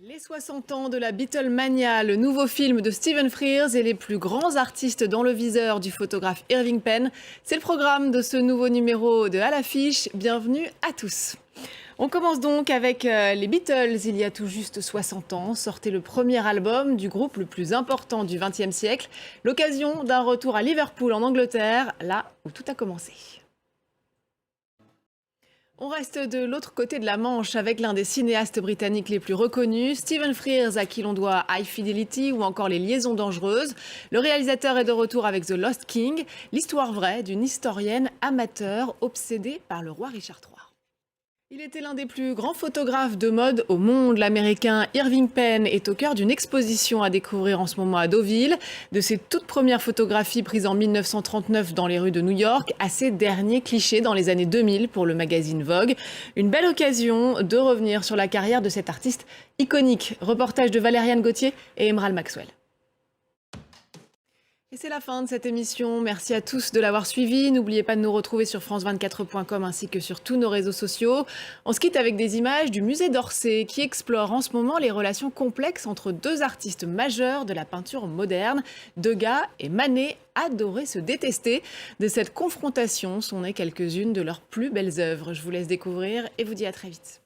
Les 60 ans de la Beatlemania, le nouveau film de Stephen Frears et les plus grands artistes dans le viseur du photographe Irving Penn. C'est le programme de ce nouveau numéro de À l'affiche. Bienvenue à tous. On commence donc avec les Beatles. Il y a tout juste 60 ans, sortait le premier album du groupe le plus important du XXe siècle. L'occasion d'un retour à Liverpool en Angleterre, là où tout a commencé. On reste de l'autre côté de la Manche avec l'un des cinéastes britanniques les plus reconnus, Stephen Frears, à qui l'on doit High Fidelity ou encore Les Liaisons dangereuses. Le réalisateur est de retour avec The Lost King, l'histoire vraie d'une historienne amateur obsédée par le roi Richard III. Il était l'un des plus grands photographes de mode au monde. L'américain Irving Penn est au cœur d'une exposition à découvrir en ce moment à Deauville. De ses toutes premières photographies prises en 1939 dans les rues de New York à ses derniers clichés dans les années 2000 pour le magazine Vogue. Une belle occasion de revenir sur la carrière de cet artiste iconique. Reportage de Valériane Gauthier et Emerald Maxwell. Et c'est la fin de cette émission. Merci à tous de l'avoir suivi. N'oubliez pas de nous retrouver sur france24.com ainsi que sur tous nos réseaux sociaux. On se quitte avec des images du musée d'Orsay qui explore en ce moment les relations complexes entre deux artistes majeurs de la peinture moderne. Degas et Manet adoraient se détester. De cette confrontation sont nées quelques-unes de leurs plus belles œuvres. Je vous laisse découvrir et vous dis à très vite.